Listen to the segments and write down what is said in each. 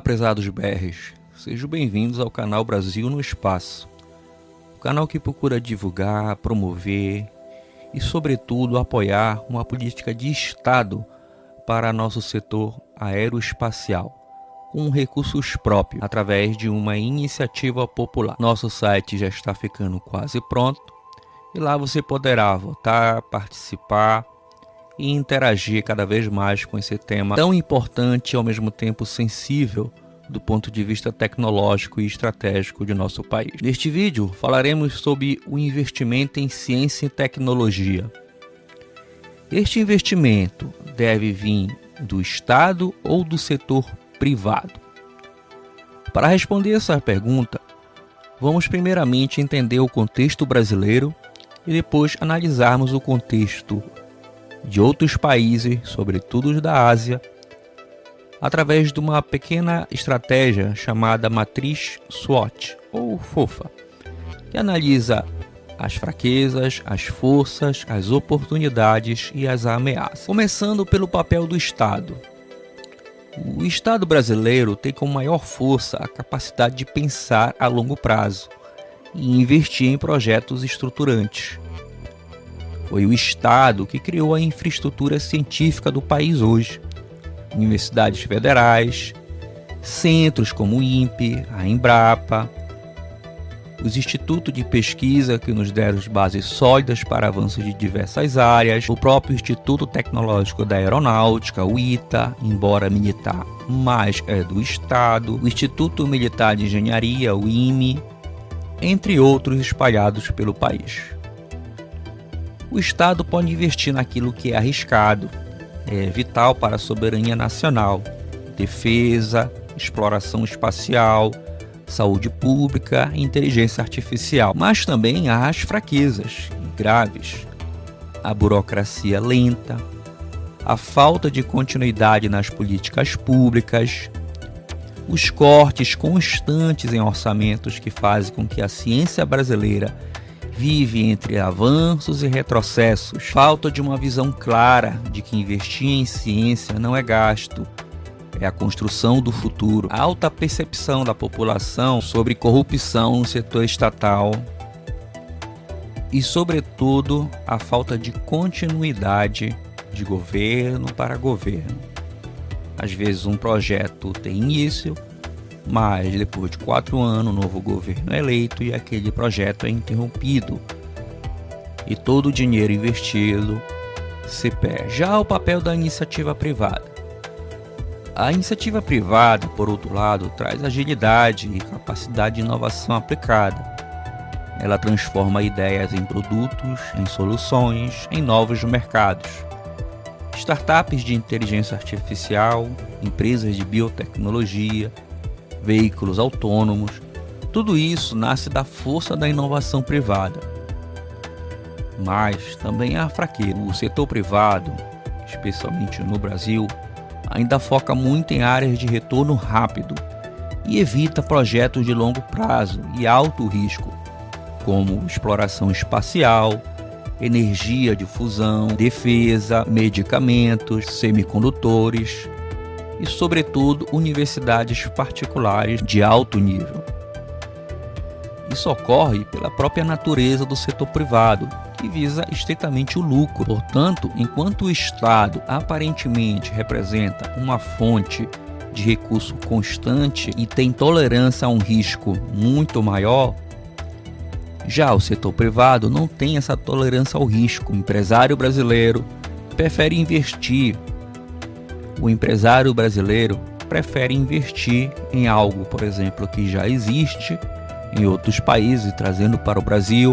prezados BRs, sejam bem-vindos ao canal Brasil no Espaço, o canal que procura divulgar, promover e, sobretudo, apoiar uma política de Estado para nosso setor aeroespacial, com recursos próprios, através de uma iniciativa popular. Nosso site já está ficando quase pronto e lá você poderá votar, participar e interagir cada vez mais com esse tema tão importante e ao mesmo tempo sensível do ponto de vista tecnológico e estratégico de nosso país. Neste vídeo falaremos sobre o investimento em ciência e tecnologia. Este investimento deve vir do Estado ou do setor privado? Para responder essa pergunta, vamos primeiramente entender o contexto brasileiro e depois analisarmos o contexto de outros países, sobretudo os da Ásia, através de uma pequena estratégia chamada Matriz SWOT, ou FOFA, que analisa as fraquezas, as forças, as oportunidades e as ameaças. Começando pelo papel do Estado. O Estado brasileiro tem como maior força a capacidade de pensar a longo prazo e investir em projetos estruturantes. Foi o Estado que criou a infraestrutura científica do país hoje. Universidades federais, centros como o INPE, a Embrapa, os institutos de pesquisa que nos deram bases sólidas para avanços de diversas áreas, o próprio Instituto Tecnológico da Aeronáutica, o ITA, embora militar, mas é do Estado, o Instituto Militar de Engenharia, o IME, entre outros espalhados pelo país. O Estado pode investir naquilo que é arriscado, é vital para a soberania nacional, defesa, exploração espacial, saúde pública e inteligência artificial. Mas também há as fraquezas graves, a burocracia lenta, a falta de continuidade nas políticas públicas, os cortes constantes em orçamentos que fazem com que a ciência brasileira vive entre avanços e retrocessos, falta de uma visão clara de que investir em ciência não é gasto, é a construção do futuro, a alta percepção da população sobre corrupção no setor estatal e, sobretudo, a falta de continuidade de governo para governo. Às vezes um projeto tem início, mas depois de 4 anos o novo governo é eleito e aquele projeto é interrompido e todo o dinheiro investido se perde. Já o papel da iniciativa privada. A iniciativa privada, por outro lado, traz agilidade e capacidade de inovação aplicada. Ela transforma ideias em produtos, em soluções, em novos mercados. Startups de inteligência artificial, empresas de biotecnologia, veículos autônomos, tudo isso nasce da força da inovação privada. Mas também há fraqueza. O setor privado, especialmente no Brasil, ainda foca muito em áreas de retorno rápido e evita projetos de longo prazo e alto risco, como exploração espacial, energia de fusão, defesa, medicamentos, semicondutores e, sobretudo, universidades particulares de alto nível. Isso ocorre pela própria natureza do setor privado, que visa estritamente o lucro. Portanto, enquanto o Estado aparentemente representa uma fonte de recurso constante e tem tolerância a um risco muito maior, já o setor privado não tem essa tolerância ao risco. O empresário brasileiro prefere investir. O empresário brasileiro prefere investir em algo, por exemplo, que já existe em outros países, trazendo para o Brasil,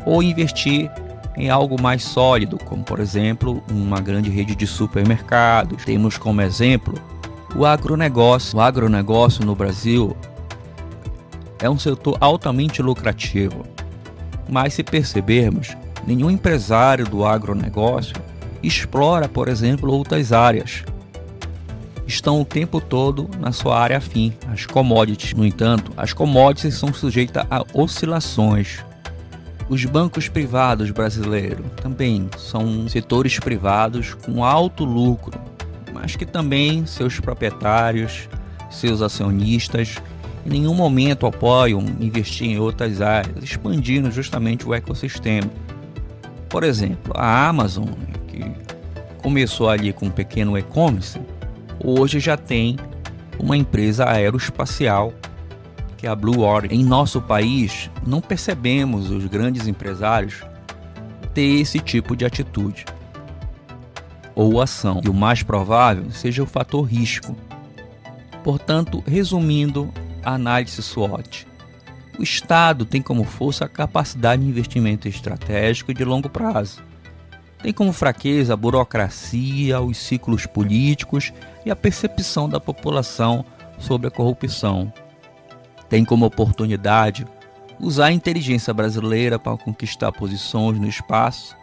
ou investir em algo mais sólido, como, por exemplo, uma grande rede de supermercados. Temos como exemplo o agronegócio. O agronegócio no Brasil é um setor altamente lucrativo, mas se percebermos, nenhum empresário do agronegócio explora, por exemplo, outras áreas. Estão o tempo todo na sua área afim, as commodities. No entanto, as commodities são sujeitas a oscilações. Os bancos privados brasileiros também são setores privados com alto lucro, mas que também seus proprietários, seus acionistas, em nenhum momento apoiam investir em outras áreas, expandindo justamente o ecossistema. Por exemplo, a Amazon, que começou ali com um pequeno e-commerce, hoje já tem uma empresa aeroespacial, que é a Blue Origin. Em nosso país, não percebemos os grandes empresários ter esse tipo de atitude ou ação, e o mais provável seja o fator risco. Portanto, resumindo a análise SWOT, o Estado tem como força a capacidade de investimento estratégico e de longo prazo. Tem como fraqueza a burocracia, os ciclos políticos e a percepção da população sobre a corrupção. Tem como oportunidade usar a inteligência brasileira para conquistar posições no espaço,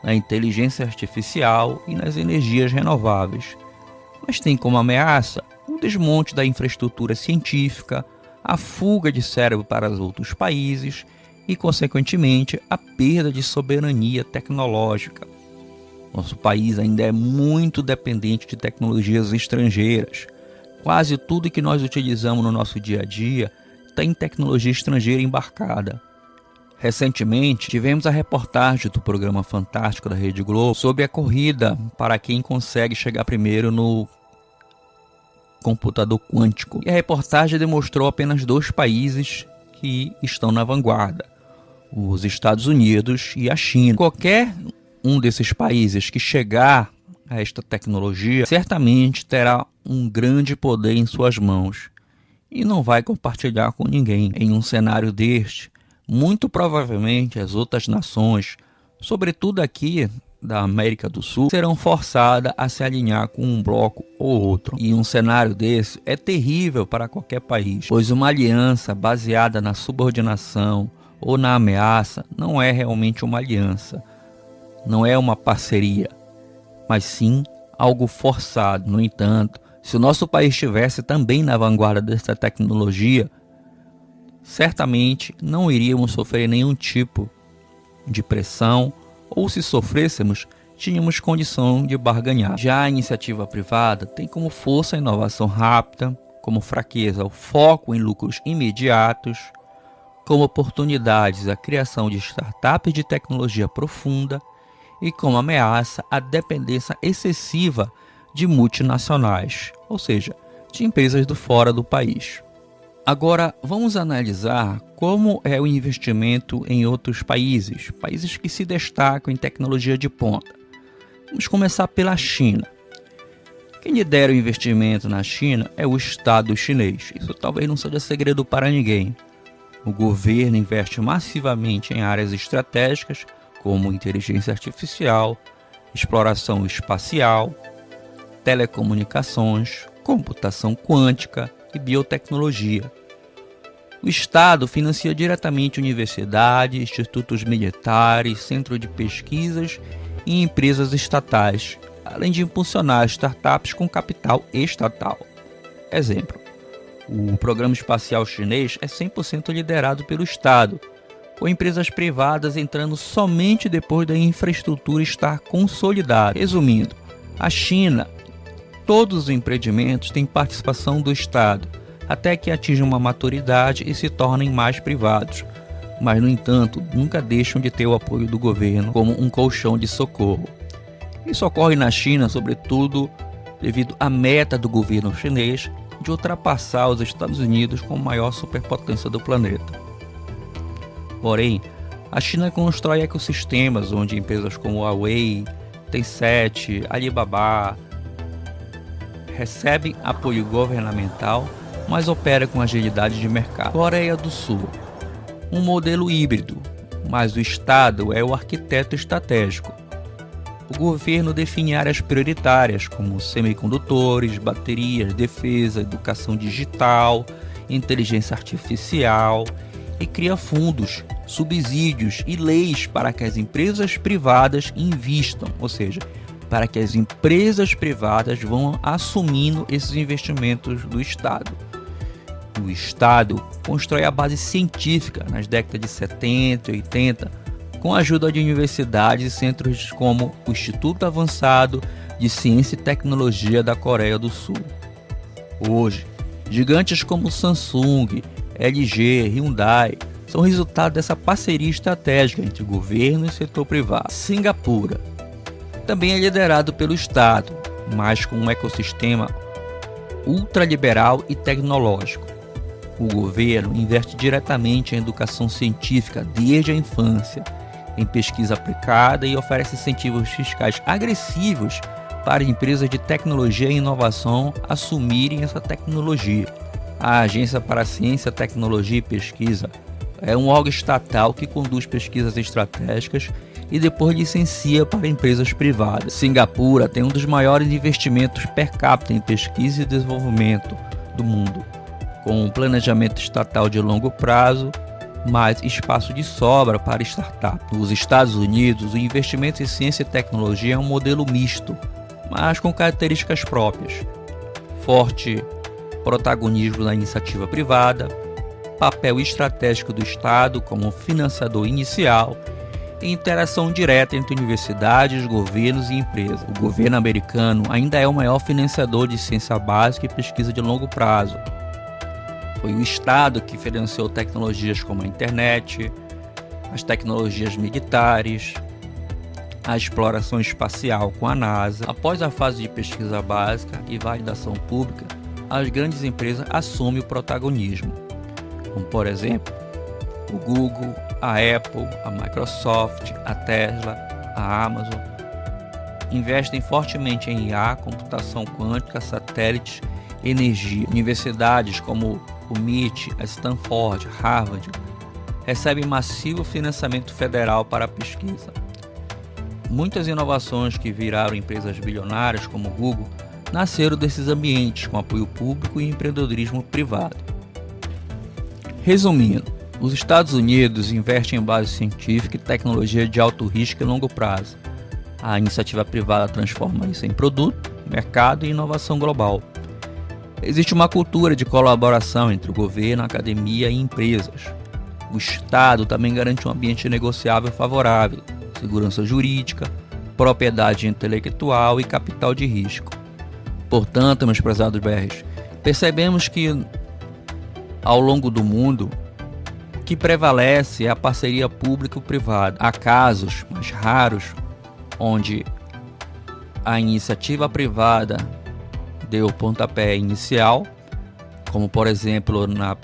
na inteligência artificial e nas energias renováveis. Mas tem como ameaça o desmonte da infraestrutura científica, a fuga de cérebro para os outros países e, consequentemente, a perda de soberania tecnológica. Nosso país ainda é muito dependente de tecnologias estrangeiras. Quase tudo que nós utilizamos no nosso dia a dia tem tecnologia estrangeira embarcada. Recentemente, tivemos a reportagem do programa Fantástico da Rede Globo sobre a corrida para quem consegue chegar primeiro no computador quântico. E a reportagem demonstrou apenas 2 países que estão na vanguarda: os Estados Unidos e a China. Qualquer um desses países que chegar a esta tecnologia certamente terá um grande poder em suas mãos e não vai compartilhar com ninguém. Em um cenário deste, muito provavelmente as outras nações, sobretudo aqui da América do Sul, serão forçadas a se alinhar com um bloco ou outro. E um cenário desse é terrível para qualquer país, pois uma aliança baseada na subordinação ou na ameaça não é realmente uma aliança, não é uma parceria, mas sim algo forçado. No entanto, se o nosso país estivesse também na vanguarda dessa tecnologia, certamente não iríamos sofrer nenhum tipo de pressão, ou se sofrêssemos, tínhamos condição de barganhar. Já a iniciativa privada tem como força a inovação rápida, como fraqueza o foco em lucros imediatos, como oportunidades a criação de startups de tecnologia profunda e como ameaça a dependência excessiva de multinacionais, ou seja, de empresas do fora do país. Agora, vamos analisar como é o investimento em outros países, países que se destacam em tecnologia de ponta. Vamos começar pela China. Quem lidera o investimento na China é o Estado chinês. Isso talvez não seja segredo para ninguém. O governo investe massivamente em áreas estratégicas como inteligência artificial, exploração espacial, telecomunicações, computação quântica e biotecnologia. O Estado financia diretamente universidades, institutos militares, centros de pesquisas e empresas estatais, além de impulsionar startups com capital estatal. Exemplo: o programa espacial chinês é 100% liderado pelo Estado, com empresas privadas entrando somente depois da infraestrutura estar consolidada. Resumindo, a China, todos os empreendimentos têm participação do Estado, até que atinjam uma maturidade e se tornem mais privados, mas no entanto nunca deixam de ter o apoio do governo como um colchão de socorro. Isso ocorre na China, sobretudo devido à meta do governo chinês de ultrapassar os Estados Unidos como maior superpotência do planeta. Porém, a China constrói ecossistemas onde empresas como Huawei, Tencent, Alibaba recebem apoio governamental, mas opera com agilidade de mercado. Coreia do Sul, um modelo híbrido, mas o Estado é o arquiteto estratégico. O governo define áreas prioritárias como semicondutores, baterias, defesa, educação digital, inteligência artificial e cria fundos, subsídios e leis para que as empresas privadas invistam, ou seja, para que as empresas privadas vão assumindo esses investimentos do Estado. O Estado constrói a base científica nas décadas de 70 e 80, com a ajuda de universidades e centros como o Instituto Avançado de ciência e tecnologia da Coreia do Sul. Hoje, gigantes como Samsung, LG, Hyundai são resultado dessa parceria estratégica entre governo e setor privado. Singapura também é liderado pelo Estado, mas com um ecossistema ultraliberal e tecnológico. O governo investe diretamente em educação científica desde a infância, em pesquisa aplicada e oferece incentivos fiscais agressivos para empresas de tecnologia e inovação assumirem essa tecnologia. A Agência para a Ciência, Tecnologia e Pesquisa é um órgão estatal que conduz pesquisas estratégicas e depois licencia para empresas privadas. Singapura tem um dos maiores investimentos per capita em pesquisa e desenvolvimento do mundo, com um planejamento estatal de longo prazo, mais espaço de sobra para startups. Nos Estados Unidos, o investimento em ciência e tecnologia é um modelo misto, mas com características próprias. Forte protagonismo da iniciativa privada, papel estratégico do Estado como financiador inicial e interação direta entre universidades, governos e empresas. O governo americano ainda é o maior financiador de ciência básica e pesquisa de longo prazo. Foi o Estado que financiou tecnologias como a internet, as tecnologias militares, a exploração espacial com a NASA. Após a fase de pesquisa básica e validação pública, as grandes empresas assumem o protagonismo, como por exemplo o Google, a Apple, a Microsoft, a Tesla, a Amazon. Investem fortemente em IA, computação quântica, satélites, energia. Universidades como o MIT, a Stanford, Harvard recebem massivo financiamento federal para a pesquisa. Muitas inovações que viraram empresas bilionárias como o Google nasceram desses ambientes com apoio público e empreendedorismo privado. Resumindo, os Estados Unidos investem em base científica e tecnologia de alto risco e longo prazo. A iniciativa privada transforma isso em produto, mercado e inovação global. Existe uma cultura de colaboração entre o governo, a academia e empresas. O Estado também garante um ambiente negociável favorável, segurança jurídica, propriedade intelectual e capital de risco. Portanto, meus prezados BRs, percebemos que ao longo do mundo, o que prevalece é a parceria público-privada. Há casos mais raros onde a iniciativa privada deu o pontapé inicial, como por exemplo na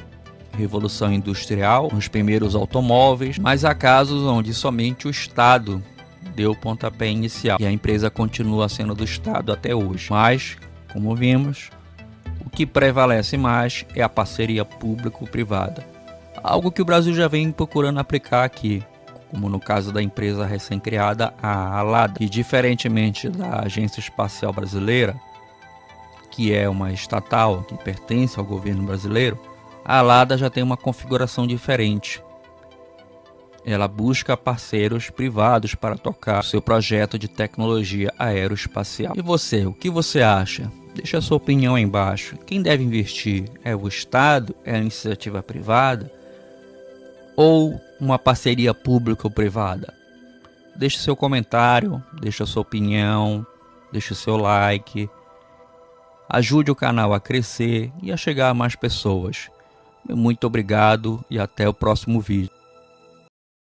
Revolução Industrial, nos primeiros automóveis, mas há casos onde somente o Estado deu o pontapé inicial e a empresa continua sendo do Estado até hoje. Mas, como vimos, o que prevalece mais é a parceria público-privada, algo que o Brasil já vem procurando aplicar aqui, como no caso da empresa recém-criada, a ALADA, que diferentemente da Agência Espacial Brasileira, que é uma estatal que pertence ao governo brasileiro, a ALADA já tem uma configuração diferente. Ela busca parceiros privados para tocar o seu projeto de tecnologia aeroespacial. E você, o que você acha? Deixa a sua opinião aí embaixo. Quem deve investir? É o Estado? É a iniciativa privada? Ou uma parceria público-privada? Deixe seu comentário, deixe a sua opinião, deixe o seu like. Ajude o canal a crescer e a chegar a mais pessoas. Muito obrigado e até o próximo vídeo.